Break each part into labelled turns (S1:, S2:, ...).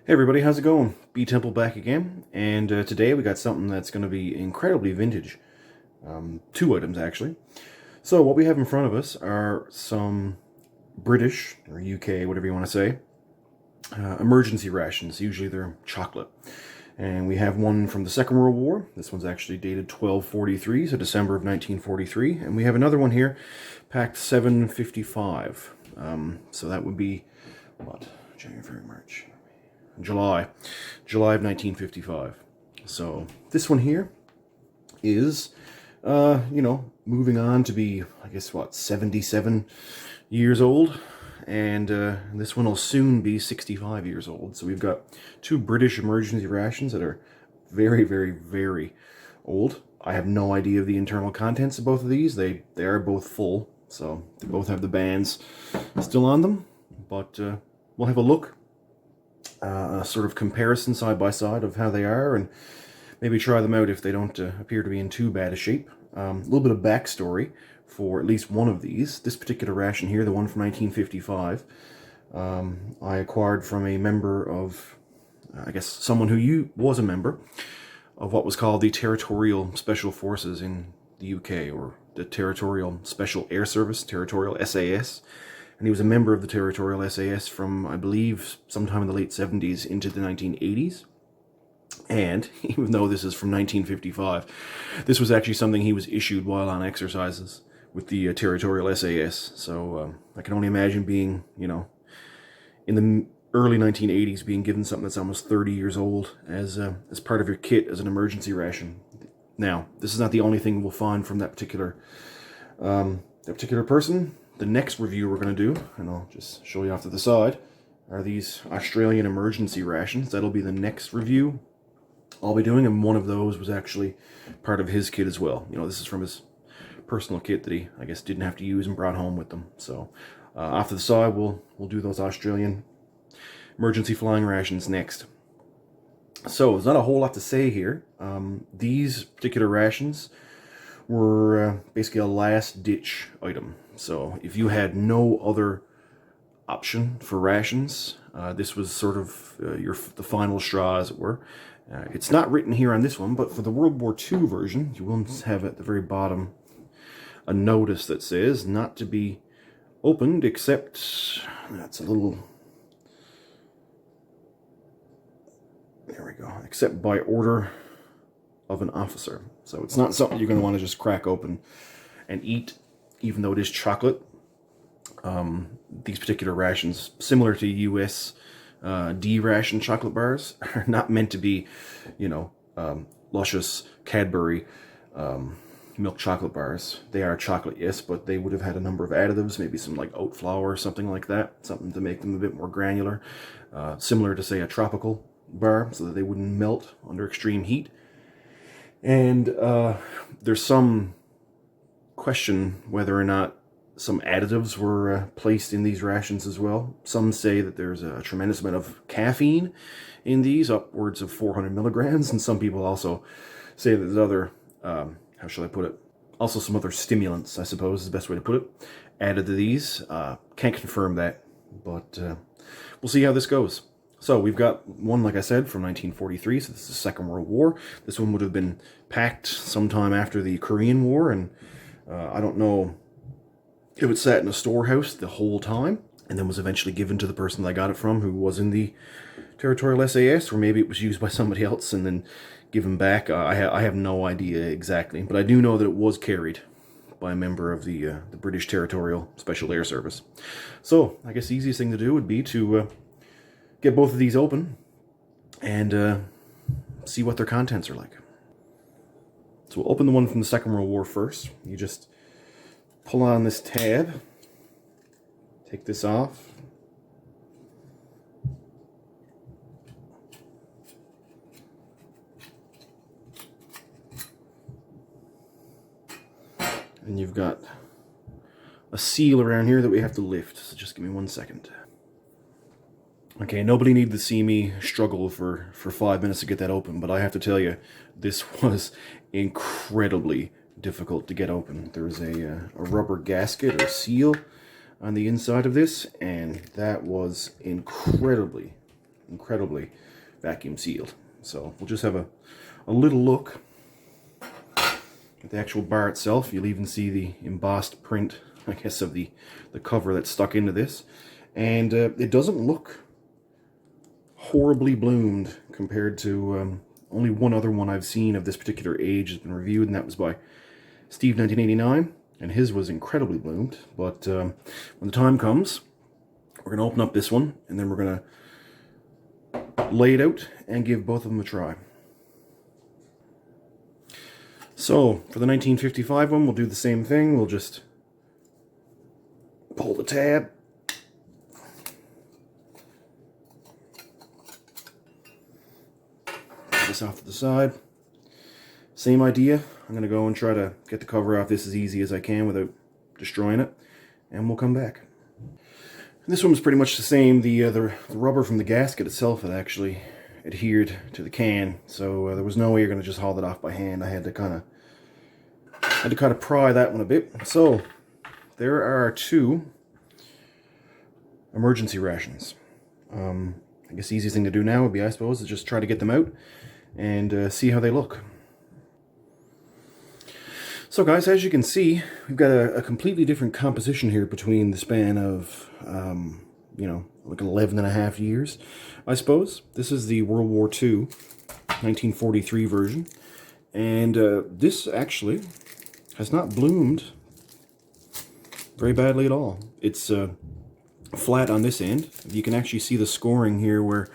S1: Hey everybody, how's it going? B Temple back again, and today we got something that's going to be incredibly vintage. Two items actually. So what we have in front of us are some British, or UK, whatever you want to say, emergency rations. Usually they're chocolate. And we have one from the Second World War. This one's actually dated 1243, so December of 1943. And we have another one here, packed 755. So that would be, what, January, February, March... July of 1955. So this one here is, moving on to be, I guess, 77 years old. And this one will soon be 65 years old. So we've got two British emergency rations that are very, very, very old. I have no idea of the internal contents of both of these. They are both full, so they both have the bands still on them. But we'll have a look. A sort of comparison side by side of how they are, and maybe try them out if they don't appear to be in too bad a shape. A little bit of backstory for at least one of these. This particular ration here, the one from 1955, I acquired from a member of, I guess, someone who was a member of what was called the Territorial Special Forces in the UK, or the Territorial Special Air Service, Territorial SAS. And he was a member of the Territorial SAS from, I believe, sometime in the late 70s into the 1980s. And even though this is from 1955, this was actually something he was issued while on exercises with the Territorial SAS. So I can only imagine being, in the early 1980s, being given something that's almost 30 years old as part of your kit as an emergency ration. Now, this is not the only thing we'll find from that particular person. The next review we're going to do, and I'll just show you off to the side, are these Australian emergency rations. That'll be the next review I'll be doing, and one of those was actually part of his kit as well. This is from his personal kit that he, I guess, didn't have to use and brought home with them. So off to the side, we'll do those Australian emergency flying rations next. So there's not a whole lot to say here. These particular rations were basically a last-ditch item. So if you had no other option for rations, this was sort of the final straw, as it were. It's not written here on this one, but for the World War II version, you will have at the very bottom a notice that says not to be opened except, that's a little, there we go, except by order of an officer. So it's not something you're going to want to just crack open and eat, even though it is chocolate. These particular rations, similar to US D-ration chocolate bars, are not meant to be, luscious Cadbury milk chocolate bars. They are chocolate, yes, but they would have had a number of additives, maybe some like oat flour or something like that, something to make them a bit more granular, similar to, say, a tropical bar, so that they wouldn't melt under extreme heat. And there's some question whether or not some additives were placed in these rations as well. Some say that there's a tremendous amount of caffeine in these, upwards of 400 milligrams, and some people also say that there's other, how shall I put it, also some other stimulants, I suppose is the best way to put it, added to these. Can't confirm that, but we'll see how this goes. So we've got one, like I said, from 1943, so this is the Second World War. This one would have been packed sometime after the Korean War, and I don't know if it sat in a storehouse the whole time, and then was eventually given to the person that I got it from, who was in the Territorial SAS, or maybe it was used by somebody else and then given back. I have no idea exactly, but I do know that it was carried by a member of the British Territorial Special Air Service. So I guess the easiest thing to do would be to get both of these open and see what their contents are like. So we'll open the one from the Second World War first. You just pull on this tab, take this off, and you've got a seal around here that we have to lift, so just give me 1 second. Okay, nobody needed to see me struggle for 5 minutes to get that open, but I have to tell you, this was incredibly difficult to get open. There's a rubber gasket or seal on the inside of this, and that was incredibly incredibly vacuum sealed. So we'll just have a little look at the actual bar itself. You'll even see the embossed print, I guess, of the cover that's stuck into this. And it doesn't look horribly bloomed compared to only one other one I've seen of this particular age has been reviewed, and that was by Steve 1989, and his was incredibly bloomed. But when the time comes, we're going to open up this one, and then we're going to lay it out and give both of them a try. So, for the 1955 one, we'll do the same thing. We'll just pull the tab. Put this off to the side. Same idea. I'm going to go and try to get the cover off this as easy as I can without destroying it. And we'll come back. And this one was pretty much the same. The rubber from the gasket itself had actually adhered to the can, so there was no way you're going to just haul it off by hand. I had to kind of pry that one a bit. So there are two emergency rations. I guess the easiest thing to do now would be, I suppose, is just try to get them out and see how they look. So guys, as you can see, we've got a completely different composition here between the span of you know, like 11.5 years, I suppose. This is the World War II, 1943 version. And this actually has not bloomed very badly at all. It's flat on this end. You can actually see the scoring here, where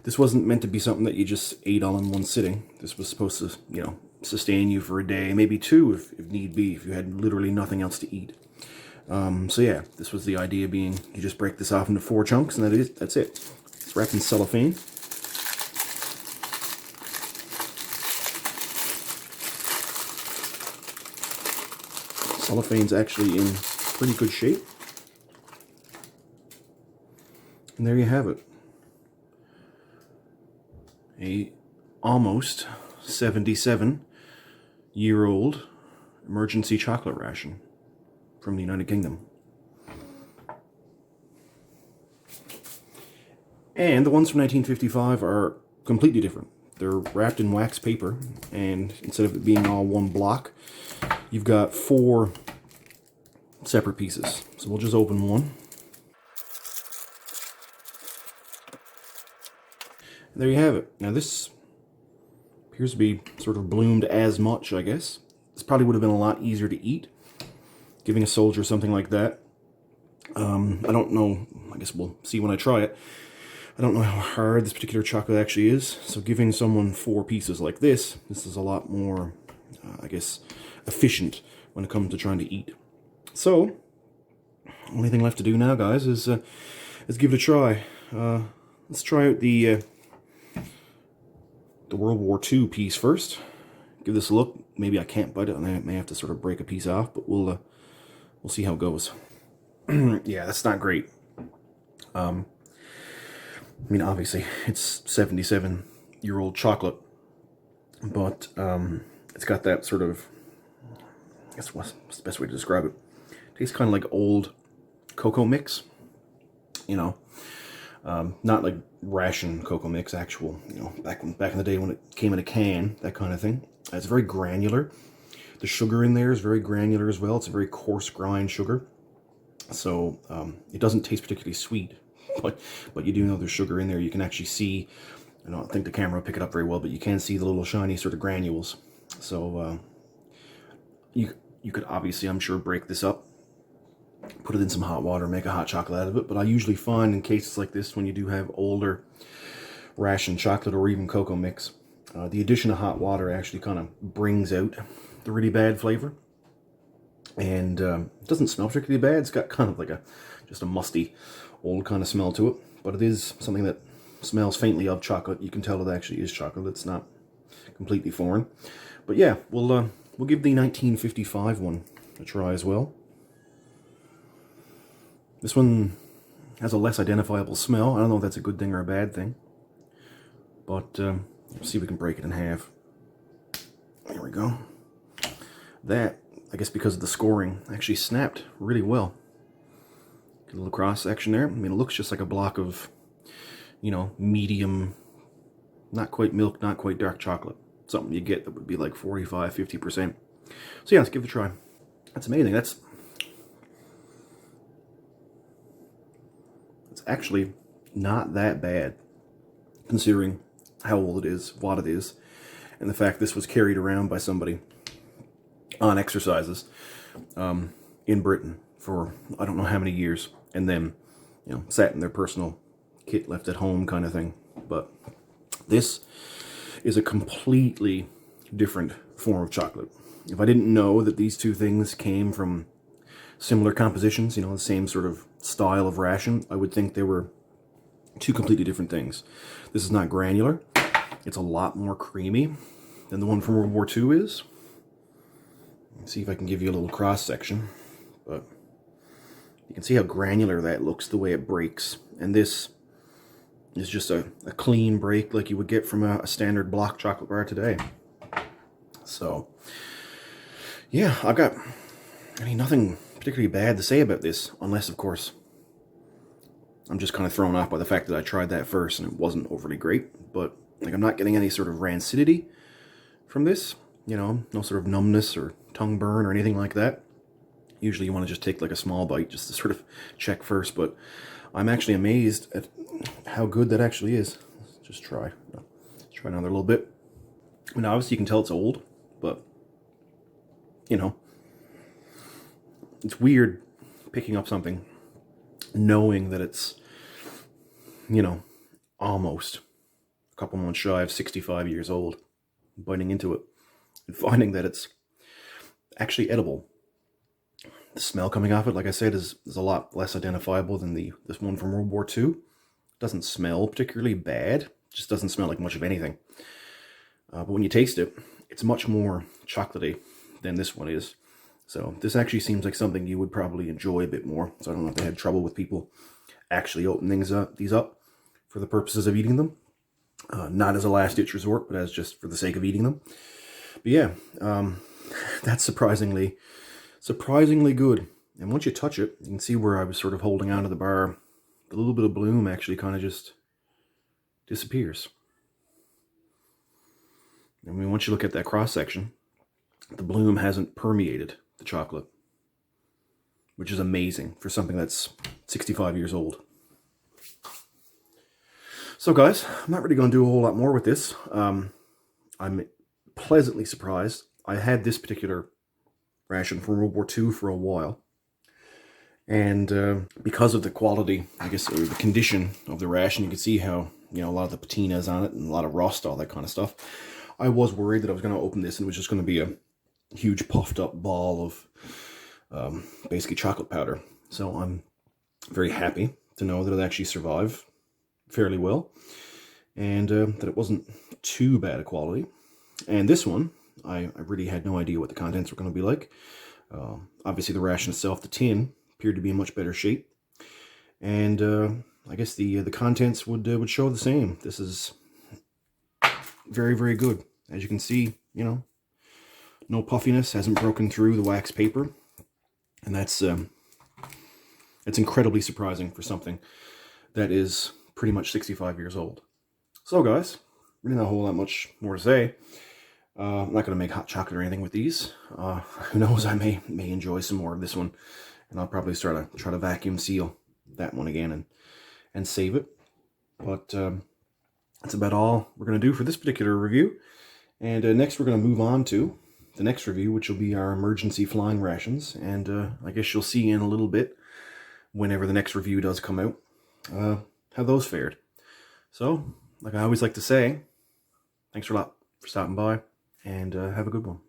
S1: this wasn't meant to be something that you just ate all in one sitting. This was supposed to, you know, sustain you for a day, maybe two if need be, if you had literally nothing else to eat. So yeah, this was the idea being, you just break this off into 4 chunks, and that's it. It's wrapped in cellophane. Cellophane's actually in pretty good shape. And there you have it. A almost 77-year-old emergency chocolate ration from the United Kingdom. And the ones from 1955 are completely different. They're wrapped in wax paper, and instead of it being all one block, you've got 4 separate pieces. So we'll just open one. And there you have it. Now this appears to be sort of bloomed as much, I guess. This probably would have been a lot easier to eat, giving a soldier something like that. I don't know, I guess we'll see when I try it. I don't know how hard this particular chocolate actually is, so giving someone 4 pieces like this is a lot more, I guess, efficient when it comes to trying to eat. So, only thing left to do now, guys, is give it a try. Let's try out the World War II piece first. Give this a look. Maybe I can't bite it, and I may have to sort of break a piece off, but we'll see how it goes. Yeah, that's not great. I mean, obviously, it's 77-year-old chocolate, but it's got that sort of, I guess what's the best way to describe it? Tastes kind of like old cocoa mix, you know, not like ration cocoa mix, actual, you know, back in the day when it came in a can, that kind of thing. It's very granular. The sugar in there is very granular as well. It's a very coarse grind sugar, so it doesn't taste particularly sweet. But you do know there's sugar in there. You can actually see, I don't think the camera will pick it up very well, but you can see the little shiny sort of granules. So you could obviously, I'm sure, break this up, put it in some hot water, make a hot chocolate out of it. But I usually find in cases like this, when you do have older ration chocolate or even cocoa mix, the addition of hot water actually kind of brings out the really bad flavor. And it doesn't smell particularly bad. It's got kind of like just a musty old kind of smell to it, but it is something that smells faintly of chocolate. You can tell it actually is chocolate. It's not completely foreign. But yeah, we'll give the 1955 one a try as well. This one has a less identifiable smell. I don't know if that's a good thing or a bad thing, but let's see if we can break it in half. There we go. That, I guess because of the scoring, actually snapped really well. Get a little cross section there. I mean, it looks just like a block of, you know, medium, not quite milk, not quite dark chocolate. Something you get that would be like 45, 50%. So yeah, let's give it a try. That's amazing. That's actually not that bad, considering how old it is, what it is, and the fact this was carried around by somebody on exercises in Britain for I don't know how many years, and then, you know, sat in their personal kit left at home kind of thing. But this is a completely different form of chocolate. If I didn't know that these two things came from similar compositions, you know, the same sort of style of ration, I would think they were two completely different things. This is not granular. It's a lot more creamy than the one from World War II is. Let's see if I can give you a little cross section, but you can see how granular that looks, the way it breaks. And this is just a clean break like you would get from a standard block chocolate bar today. So, yeah, I've got, nothing particularly bad to say about this, unless, of course, I'm just kind of thrown off by the fact that I tried that first and it wasn't overly great. But, like, I'm not getting any sort of rancidity from this, you know, no sort of numbness or tongue burn or anything like that. Usually you want to just take like a small bite just to sort of check first, but I'm actually amazed at how good that actually is. Let's just try. Let's try another little bit. I mean, obviously you can tell it's old, but, you know, it's weird picking up something knowing that it's, you know, almost a couple months shy of 65 years old, biting into it and finding that it's actually edible. The smell coming off it, like I said, is a lot less identifiable than this one from World War II. Doesn't smell particularly bad. Just doesn't smell like much of anything. But when you taste it, it's much more chocolatey than this one is. So this actually seems like something you would probably enjoy a bit more. So I don't know if they had trouble with people actually opening these up for the purposes of eating them. Not as a last-ditch resort, but as just for the sake of eating them. But yeah, that's surprisingly good. And once you touch it, you can see where I was sort of holding onto the bar. A little bit of bloom actually kind of just disappears. I mean, once you look at that cross section, the bloom hasn't permeated the chocolate, which is amazing for something that's 65 years old. So guys, I'm not really going to do a whole lot more with this. I'm pleasantly surprised. I had this particular ration from World War II for a while, and because of the quality, I guess, or the condition of the ration, you can see how, you know, a lot of the patina's on it and a lot of rust, all that kind of stuff. I was worried that I was going to open this and it was just going to be a huge puffed up ball of basically chocolate powder. So I'm very happy to know that it actually survived fairly well, and that it wasn't too bad a quality. And this one, I really had no idea what the contents were going to be like. Obviously the ration itself, the tin, appeared to be in much better shape, and I guess the contents would show the same. This is very, very good. As you can see, you know, no puffiness, hasn't broken through the wax paper, and that's incredibly surprising for something that is pretty much 65 years old. So guys, really not a whole lot much more to say. I'm not going to make hot chocolate or anything with these. Who knows, I may enjoy some more of this one, and I'll probably try to vacuum seal that one again and save it. But that's about all we're going to do for this particular review. And next we're going to move on to the next review, which will be our emergency flying rations. And I guess you'll see in a little bit, whenever the next review does come out, how those fared. So, like I always like to say, thanks a lot for stopping by, and have a good one.